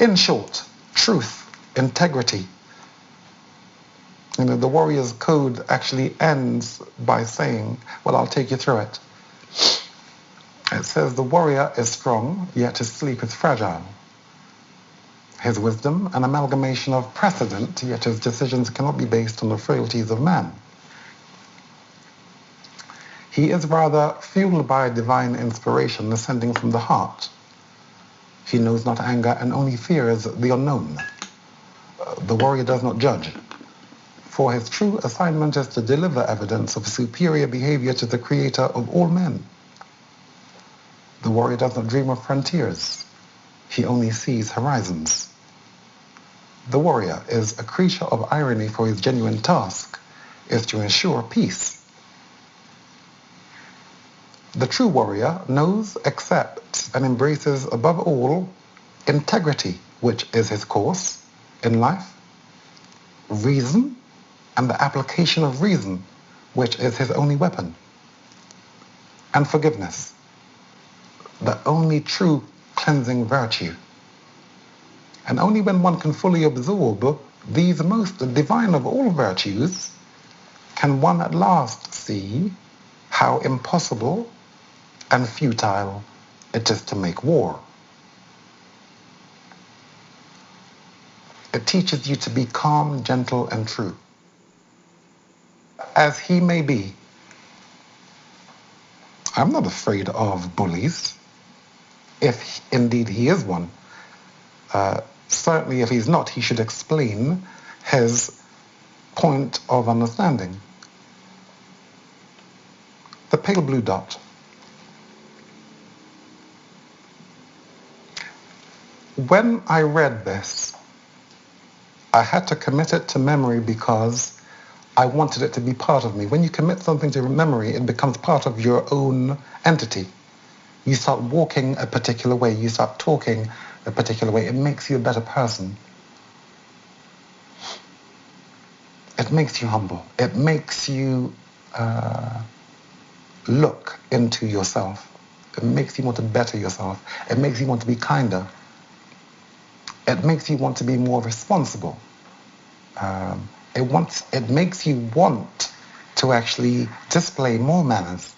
In short, truth, integrity. The warrior's code actually ends by saying, well, I'll take you through it. It says the warrior is strong, yet his sleep is fragile. His wisdom, an amalgamation of precedent, yet his decisions cannot be based on the frailties of man. He is rather fueled by divine inspiration ascending from the heart. He knows not anger and only fears the unknown. The warrior does not judge, for his true assignment is to deliver evidence of superior behavior to the creator of all men. The warrior does not dream of frontiers. He only sees horizons. The warrior is a creature of irony, for his genuine task is to ensure peace. The true warrior knows, accepts, and embraces above all integrity, which is his course in life, reason, and the application of reason, which is his only weapon, and forgiveness, the only true cleansing virtue. And only when one can fully absorb these most divine of all virtues can one at last see how impossible and futile it is to make war. It teaches you to be calm, gentle, and true. As he may be, I'm not afraid of bullies, if indeed he is one. Certainly if he's not, he should explain his point of understanding. The pale blue dot. When I read this, I had to commit it to memory because I wanted it to be part of me. When you commit something to memory, it becomes part of your own entity. You start walking a particular way. You start talking a particular way. It makes you a better person. It makes you humble. It makes you look into yourself. It makes you want to better yourself. It makes you want to be kinder. It makes you want to be more responsible. It makes you want to actually display more manners.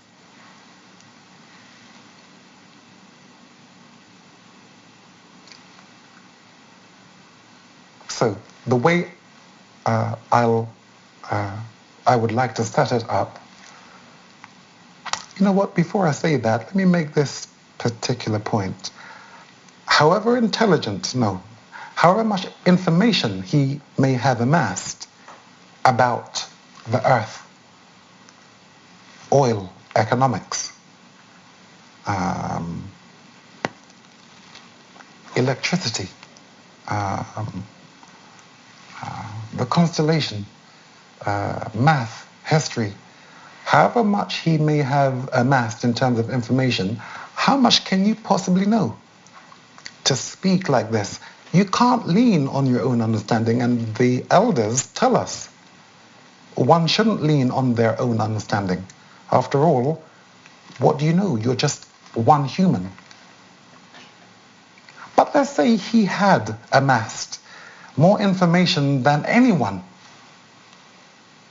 So the way I would like to set it up, you know what, before I say that, let me make this particular point. However intelligent, however much information he may have amassed about the earth, oil, economics, electricity, the constellation, math, history, however much he may have amassed in terms of information, how much can you possibly know to speak like this? You can't lean on your own understanding, and the elders tell us one shouldn't lean on their own understanding. After all, what do you know? You're just one human. But let's say he had amassed more information than anyone,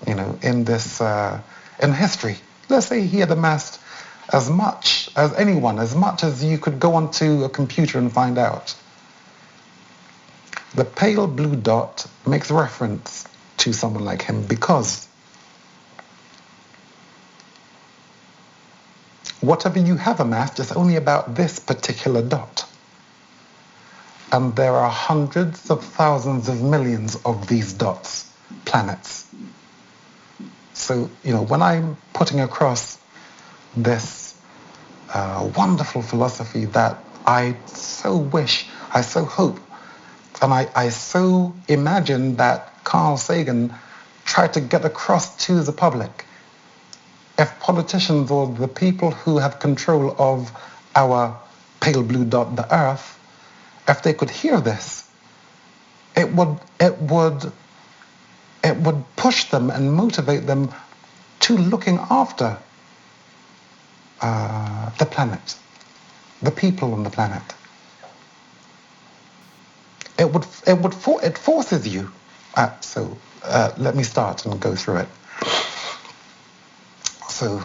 in history. Let's say he had amassed as much as anyone, as much as you could go onto a computer and find out. The pale blue dot makes reference to someone like him because whatever you have amassed is only about this particular dot. And there are hundreds of thousands of millions of these dots, planets. So, when I'm putting across this wonderful philosophy that I so wish, I so hope, and I so imagine that Carl Sagan tried to get across to the public. If politicians or the people who have control of our pale blue dot, the earth, if they could hear this, it would push them and motivate them to looking after the planet, the people on the planet. It forces you. Let me start and go through it. So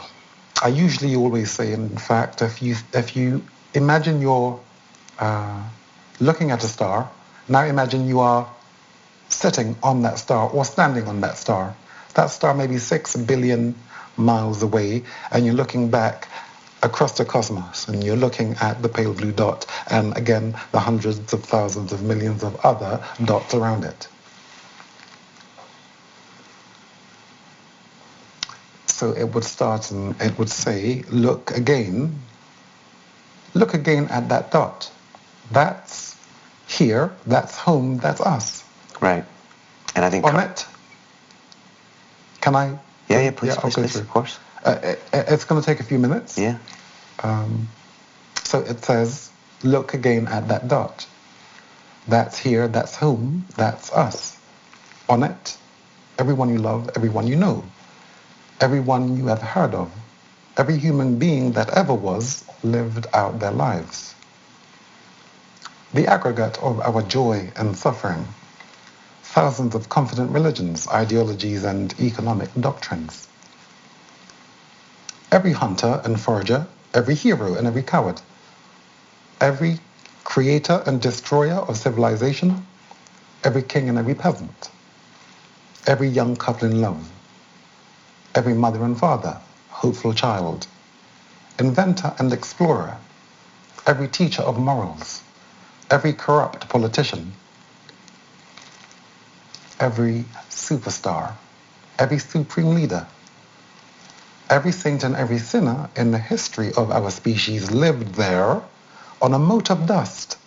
I usually always say, in fact, if you imagine you're looking at a star, now imagine you are sitting on that star or standing on that star. That star may be 6 billion miles away, and you're looking back across the cosmos, and you're looking at the pale blue dot, and again, the hundreds of thousands of millions of other dots around it. So it would start and it would say, look again at that dot. That's here, that's home, that's us. Right. And I think... On it, can I? Yeah, please, of course. It's going to take a few minutes. Yeah. So it says, look again at that dot. That's here, that's home, that's us. On it, everyone you love, everyone you know, everyone you have heard of, every human being that ever was lived out their lives. The aggregate of our joy and suffering, thousands of confident religions, ideologies, and economic doctrines. Every hunter and forager, every hero and every coward, every creator and destroyer of civilization, every king and every peasant, every young couple in love, every mother and father, hopeful child, inventor and explorer, every teacher of morals, every corrupt politician, every superstar, every supreme leader, every saint and every sinner in the history of our species lived there on a mote of dust,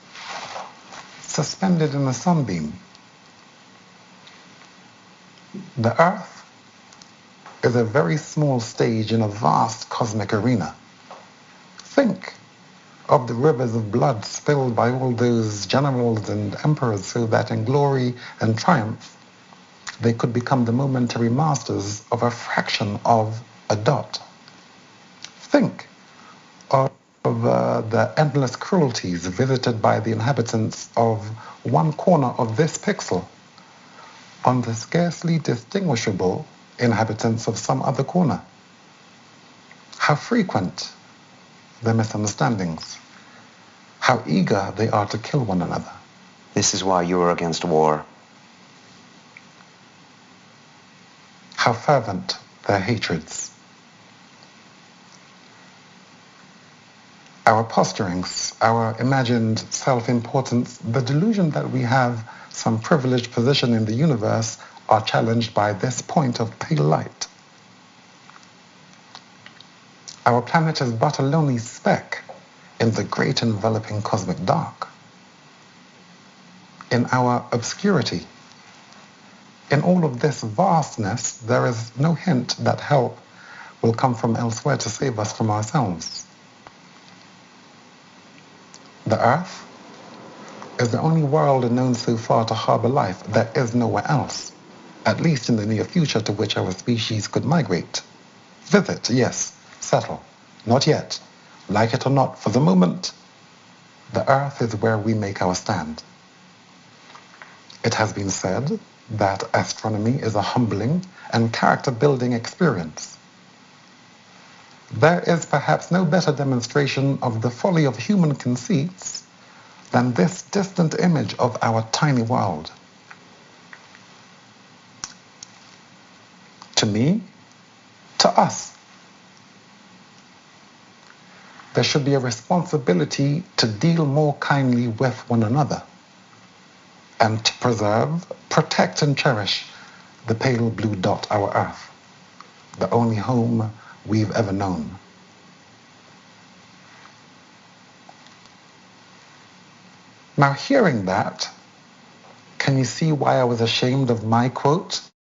suspended in a sunbeam. The earth is a very small stage in a vast cosmic arena. Think of the rivers of blood spilled by all those generals and emperors so that in glory and triumph they could become the momentary masters of a fraction of a dot. Think of the endless cruelties visited by the inhabitants of one corner of this pixel on the scarcely distinguishable inhabitants of some other corner. How frequent their misunderstandings. How eager they are to kill one another. This is why you are against war. How fervent their hatreds. Our posturings, our imagined self-importance, the delusion that we have some privileged position in the universe are challenged by this point of pale light. Our planet is but a lonely speck in the great enveloping cosmic dark. In our obscurity, in all of this vastness, there is no hint that help will come from elsewhere to save us from ourselves. The Earth is the only world known so far to harbor life. There is nowhere else, at least in the near future, to which our species could migrate. Visit, yes. Settle. Not yet. Like it or not, for the moment, the Earth is where we make our stand. It has been said that astronomy is a humbling and character-building experience. There is perhaps no better demonstration of the folly of human conceits than this distant image of our tiny world. To me, to us, there should be a responsibility to deal more kindly with one another and to preserve, protect and cherish the pale blue dot, our Earth, the only home we've ever known. Now, hearing that, can you see why I was ashamed of my quote?